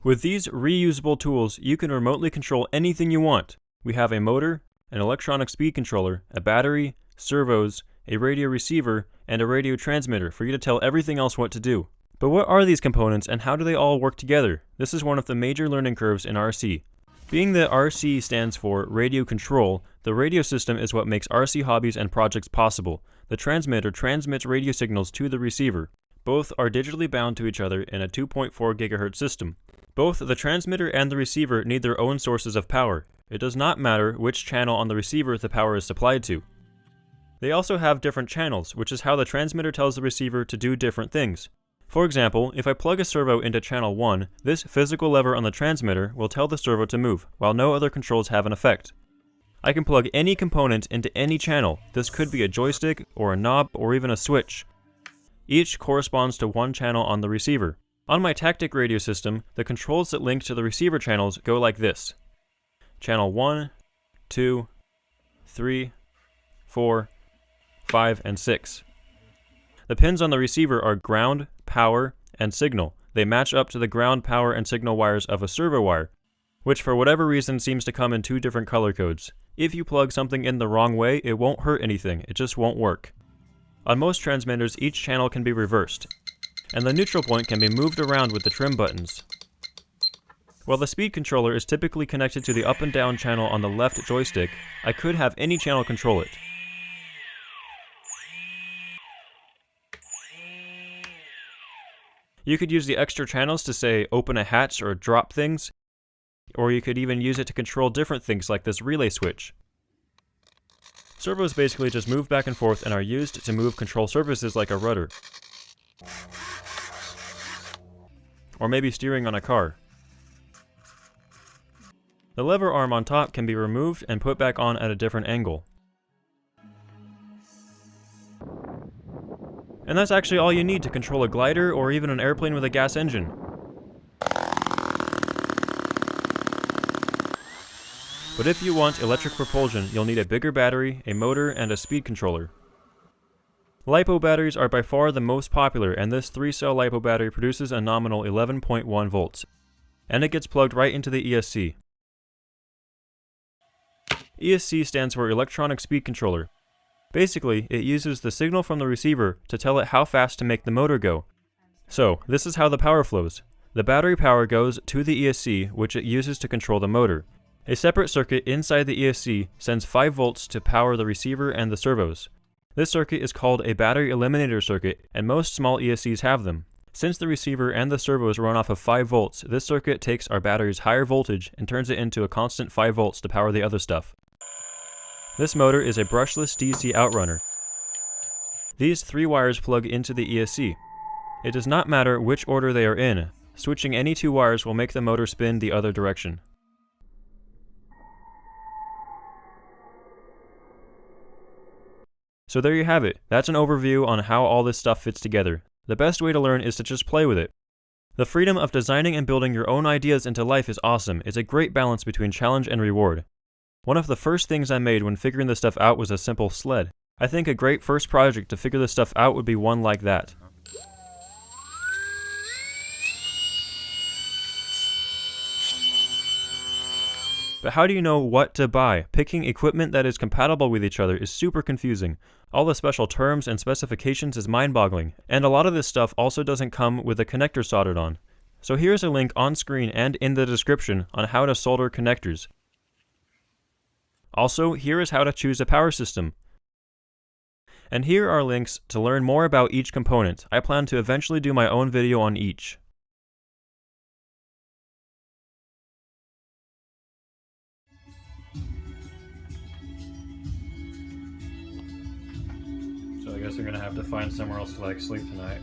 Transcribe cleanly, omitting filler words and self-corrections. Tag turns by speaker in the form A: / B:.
A: With these reusable tools, you can remotely control anything you want. We have a motor, an electronic speed controller, a battery, servos, a radio receiver, and a radio transmitter for you to tell everything else what to do. But what are these components and how do they all work together? This is one of the major learning curves in RC. Being that RC stands for radio control, the radio system is what makes RC hobbies and projects possible. The transmitter transmits radio signals to the receiver. Both are digitally bound to each other in a 2.4 GHz system. Both the transmitter and the receiver need their own sources of power. It does not matter which channel on the receiver the power is supplied to. They also have different channels, which is how the transmitter tells the receiver to do different things. For example, if I plug a servo into channel 1, this physical lever on the transmitter will tell the servo to move, while no other controls have an effect. I can plug any component into any channel. This could be a joystick, or a knob, or even a switch. Each corresponds to one channel on the receiver. On my Tactic radio system, the controls that link to the receiver channels go like this. Channel 1, 2, 3, 4, 5, and 6. The pins on the receiver are ground, power, and signal. They match up to the ground, power, and signal wires of a servo wire, which for whatever reason seems to come in two different color codes. If you plug something in the wrong way, it won't hurt anything, it just won't work. On most transmitters, each channel can be reversed, and the neutral point can be moved around with the trim buttons. While the speed controller is typically connected to the up and down channel on the left joystick, I could have any channel control it. You could use the extra channels to say open a hatch or drop things, or you could even use it to control different things like this relay switch. Servos basically just move back and forth and are used to move control surfaces like a rudder. Or maybe steering on a car. The lever arm on top can be removed and put back on at a different angle. And that's actually all you need to control a glider or even an airplane with a gas engine. But if you want electric propulsion, you'll need a bigger battery, a motor, and a speed controller. LiPo batteries are by far the most popular, and this 3-cell LiPo battery produces a nominal 11.1 volts, and it gets plugged right into the ESC. ESC stands for Electronic Speed Controller. Basically, it uses the signal from the receiver to tell it how fast to make the motor go. So, this is how the power flows. The battery power goes to the ESC, which it uses to control the motor. A separate circuit inside the ESC sends 5 volts to power the receiver and the servos. This circuit is called a battery eliminator circuit, and most small ESCs have them. Since the receiver and the servos run off of 5 volts, this circuit takes our battery's higher voltage and turns it into a constant 5 volts to power the other stuff. This motor is a brushless DC outrunner. These 3 wires plug into the ESC. It does not matter which order they are in. Switching any 2 wires will make the motor spin the other direction. So there you have it. That's an overview on how all this stuff fits together. The best way to learn is to just play with it. The freedom of designing and building your own ideas into life is awesome. It's a great balance between challenge and reward. One of the first things I made when figuring this stuff out was a simple sled. I think a great first project to figure this stuff out would be one like that. But how do you know what to buy? Picking equipment that is compatible with each other is super confusing. All the special terms and specifications is mind-boggling, and a lot of this stuff also doesn't come with a connector soldered on. So here's a link on screen and in the description on how to solder connectors. Also, here is how to choose a power system. And here are links to learn more about each component. I plan to eventually do my own video on each. So I guess we're gonna have to find somewhere else to sleep tonight.